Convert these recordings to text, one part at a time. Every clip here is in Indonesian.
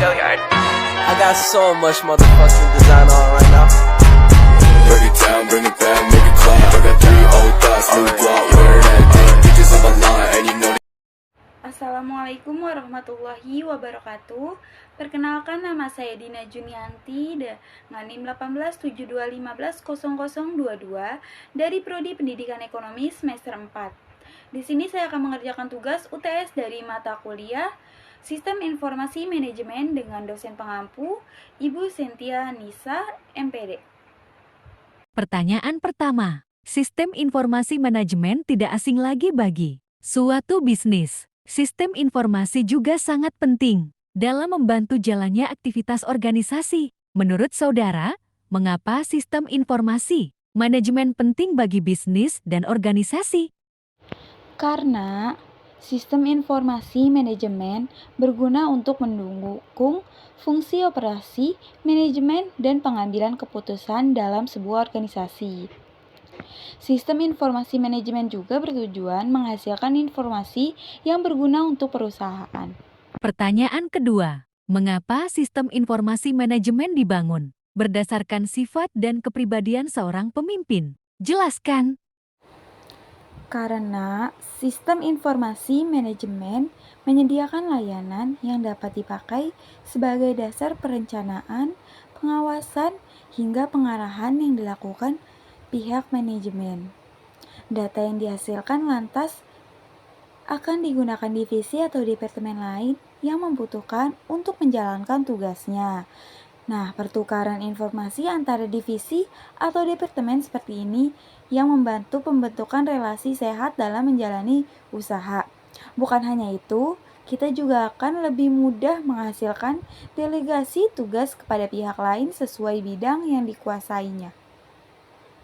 I got so much motherfucking design on right now. Break it down, bring it back, make it clap. I got 3 old thoughts, new block, wear that thing. Bitches on my line, and you know. Assalamualaikum warahmatullahi wabarakatuh. Perkenalkan, nama saya Dina Junianti dengan NIM 1872150022 dari Prodi Pendidikan Ekonomi semester 4. Di sini saya akan mengerjakan tugas UTS dari mata kuliah Sistem Informasi Manajemen dengan dosen pengampu Ibu Sentia Nisa, MPD. Pertanyaan pertama, sistem informasi manajemen tidak asing lagi bagi suatu bisnis. Sistem informasi juga sangat penting dalam membantu jalannya aktivitas organisasi. Menurut saudara, mengapa sistem informasi manajemen penting bagi bisnis dan organisasi? Karena sistem informasi manajemen berguna untuk mendukung fungsi operasi, manajemen, dan pengambilan keputusan dalam sebuah organisasi. Sistem informasi manajemen juga bertujuan menghasilkan informasi yang berguna untuk perusahaan. Pertanyaan kedua, mengapa sistem informasi manajemen dibangun? Berdasarkan sifat dan kepribadian seorang pemimpin. Jelaskan. Karena sistem informasi manajemen menyediakan layanan yang dapat dipakai sebagai dasar perencanaan, pengawasan, hingga pengarahan yang dilakukan pihak manajemen. Data yang dihasilkan lantas akan digunakan divisi atau departemen lain yang membutuhkan untuk menjalankan tugasnya. Nah, pertukaran informasi antara divisi atau departemen seperti ini yang membantu pembentukan relasi sehat dalam menjalani usaha. Bukan hanya itu, kita juga akan lebih mudah menghasilkan delegasi tugas kepada pihak lain sesuai bidang yang dikuasainya.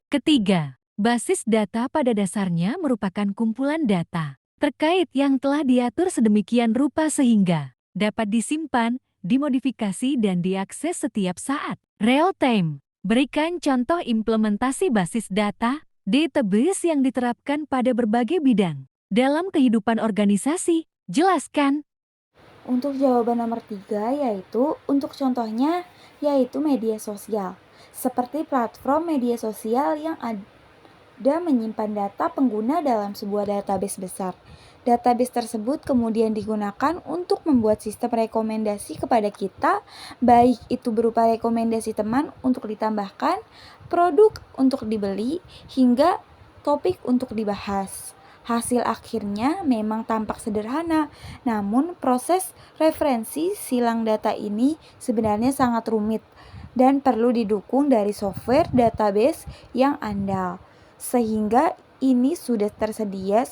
Ketiga, basis data pada dasarnya merupakan kumpulan data terkait yang telah diatur sedemikian rupa sehingga dapat disimpan, dimodifikasi, dan diakses setiap saat. Real time. Berikan contoh implementasi basis data, database yang diterapkan pada berbagai bidang dalam kehidupan organisasi. Jelaskan. Untuk jawaban nomor 3 yaitu, untuk contohnya yaitu media sosial. Seperti platform media sosial yang ada menyimpan data pengguna dalam sebuah database besar. Database tersebut kemudian digunakan untuk membuat sistem rekomendasi kepada kita, baik itu berupa rekomendasi teman untuk ditambahkan, produk untuk dibeli, hingga topik untuk dibahas. Hasil akhirnya memang tampak sederhana, namun proses referensi silang data ini sebenarnya sangat rumit dan perlu didukung dari software database yang andal. Sehingga ini sudah tersedia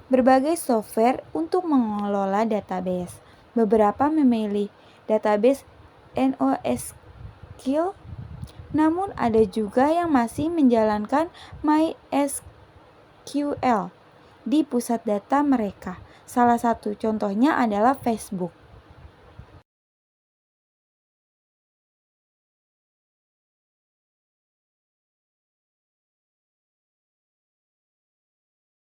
berbagai software untuk mengelola database. Beberapa memilih database NoSQL, namun ada juga yang masih menjalankan MySQL di pusat data mereka. Salah satu contohnya adalah Facebook.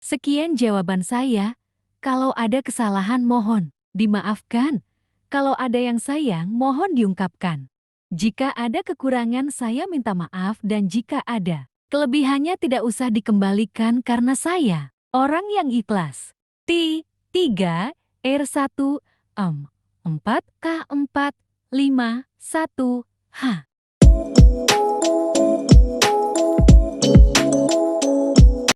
Sekian jawaban saya. Kalau ada kesalahan mohon dimaafkan. Kalau ada yang sayang mohon diungkapkan. Jika ada kekurangan saya minta maaf, dan jika ada kelebihannya tidak usah dikembalikan karena saya orang yang ikhlas. T3 R1 4 K4 5 1 H